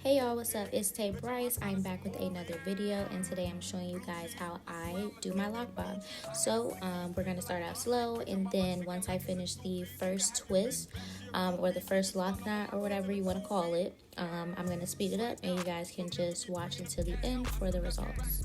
Hey y'all, what's up? It's Tay Bryce. I'm back with another video, and today I'm showing you guys how I do my Loc Bob. So we're gonna start out slow, and then once I finish the first twist or the first lock knot or whatever you want to call it, I'm gonna speed it up, and you guys can just watch until the end for the results.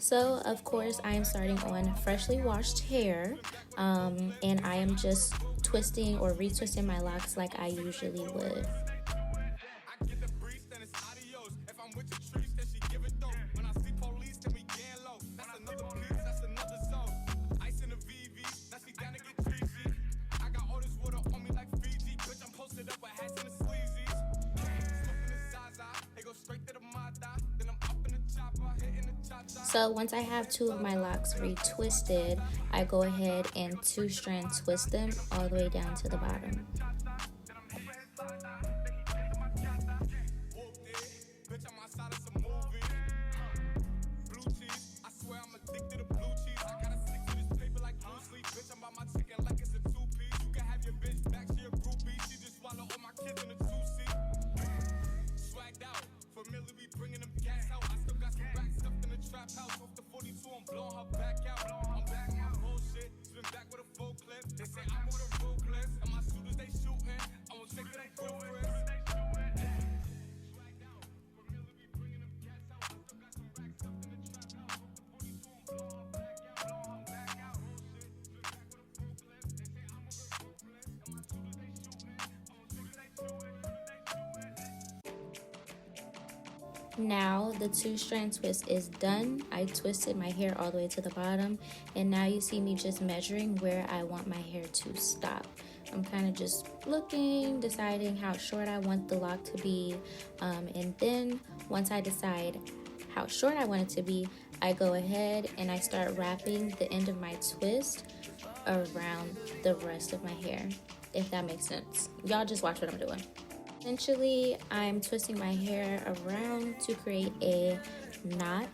So of course I am starting on freshly washed hair, and I am just twisting or retwisting my locks like I usually would. So once I have two of my locks retwisted, I go ahead and 2-strand twist them all the way down to the bottom. Now the 2-strand twist is done. I twisted my hair all the way to the bottom, and now you see me just measuring where I want my hair to stop. I'm kind of just looking, deciding how short I want the lock to be, and then once I decide how short I want it to be, I go ahead and I start wrapping the end of my twist around the rest of my hair, if that makes sense. Y'all just watch what I'm doing. Essentially, I'm twisting my hair around to create a knot,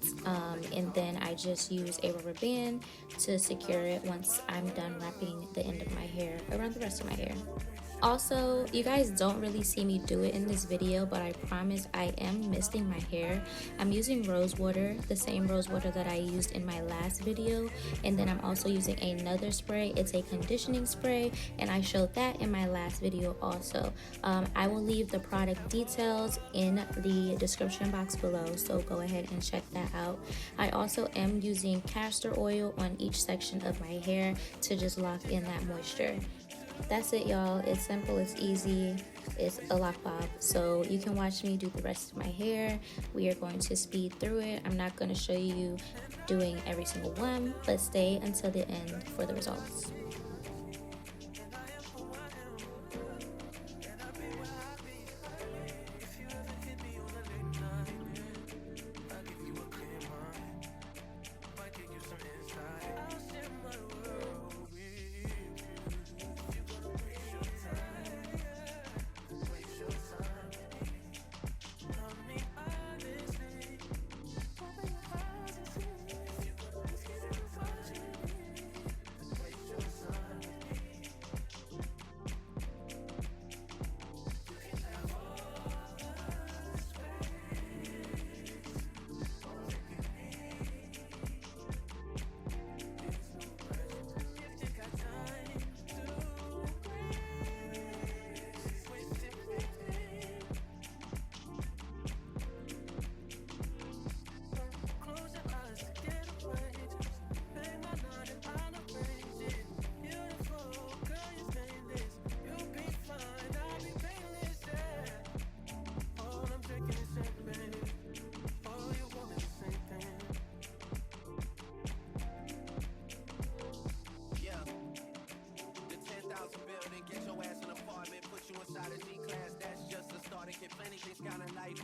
and then I just use a rubber band to secure it once I'm done wrapping the end of my hair around the rest of my hair. Also, you guys don't really see me do it in this video, but I promise I am misting my hair. I'm using rose water, the same rose water that I used in my last video, and then I'm also using another spray. It's a conditioning spray, and I showed that in my last video also. I will leave the product details in the description box below, so go ahead and check that out. I also am using castor oil on each section of my hair to just lock in that moisture. That's it, y'all. It's simple, it's easy, it's a Loc Bob. So you can watch me do the rest of my hair. We are going to speed through it. I'm not going to show you doing every single one, but stay until the end for the results.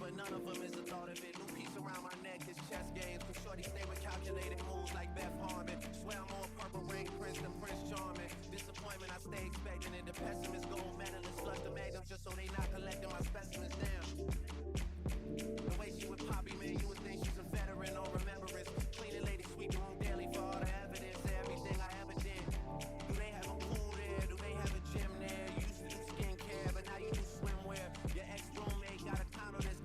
But none of them is a thought of it. New piece around my neck is chess games. Cause shorty stay with calculated moves like Beth Harmon. Swear I'm more purple rain prince than Prince Charming. Disappointment I stay expecting it. The pessimist gold medalist flush the magnums just so they not collecting my specimens down. The way she with Poppy, man, you would think she's a veteran or remembrance. Cleaning lady sweep the room daily for all the evidence of everything I ever did. Do they have a pool there? Do they have a gym there? You used to do skincare, but now you do swimwear. Your ex-roommate got a condo that's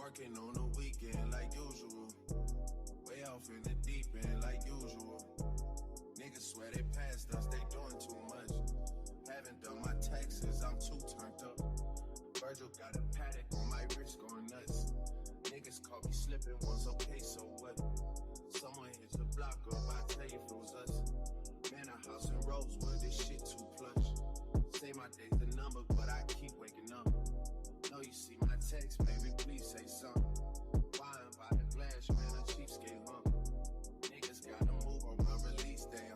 Working on the weekend like usual. Way off in the deep end like usual. Niggas swear they passed us, they doing too much. Haven't done my taxes, I'm too turned up. Virgil got a paddock on my wrist going nuts. Niggas caught me slipping once, okay, so what? Someone hit the block up, I tell you if it was us. Man, a house in Rosewood, this shit too plush. Say my day's the number, but I keep waking up. Know you see my text, baby, please say something. Wine by the glass, man, a cheapskate hump. Niggas gotta move on my release day,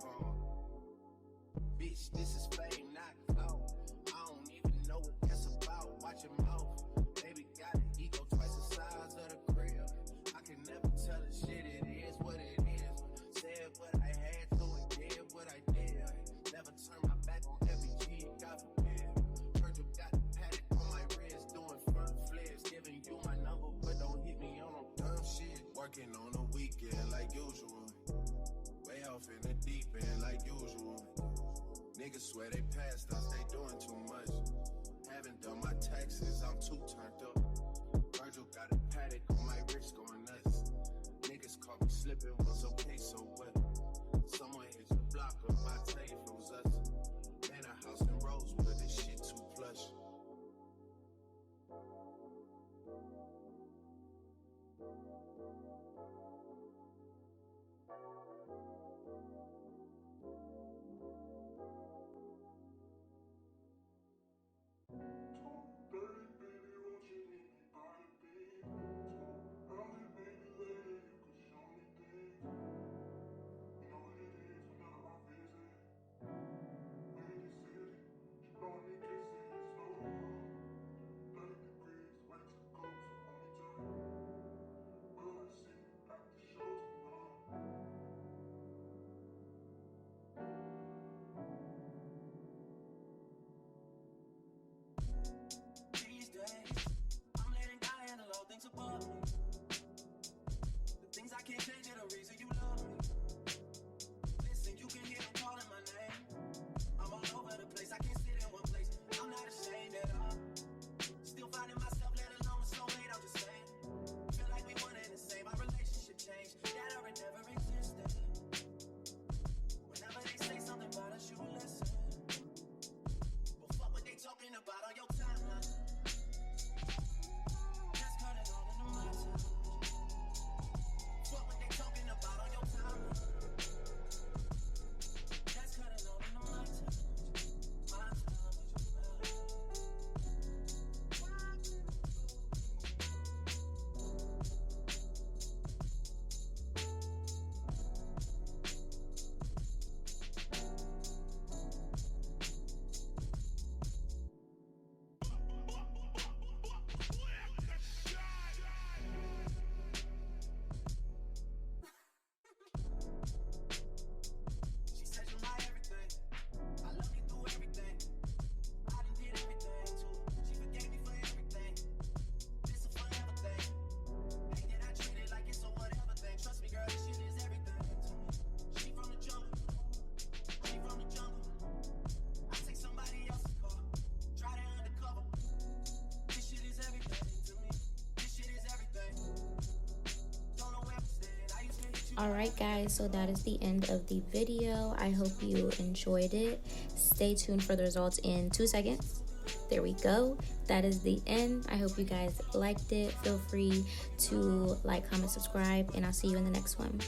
Bitch, this is fame, not clout. I don't even know what that's about. Watch your mouth. Baby got an ego twice the size of the crib. I can never tell a shit, it is what it is. Said what I had to and did what I did. Never turn my back on every G, God forbid. Virgil got the paddock on my wrist, doing front flips. Giving you my number, but don't hit me on no dumb shit. Working on the weekend like usual. Way off in the deep end like usual. Niggas swear they passed us, they doing too much. Haven't done my taxes, I'm too turned up. Virgil got a paddock on my wrist going nuts. Niggas caught me slipping once, okay, so what? Someone hit the block up, I tell you if it was us. Man, a house in Rosewood, this shit too plush. I'm letting God handle all things above me. The things I can't change are the reason you love me. Listen, you can hear them calling my name. I'm all over the place, I can't sit in one place. I'm not ashamed at all. Still finding myself, let alone a soulmate, I'm just saying. Feel like we one and the same, our relationship changed. That or it never existed. Whenever they say something about us, you listen. But fuck what they talking about on your timeline. What they talking about on your time? That's cutting all in my time. My time with your Alright guys, so that is the end of the video. I hope you enjoyed it. Stay tuned for the results in 2 seconds. There we go. That is the end. I hope you guys liked it. Feel free to like, comment, subscribe, and I'll see you in the next one.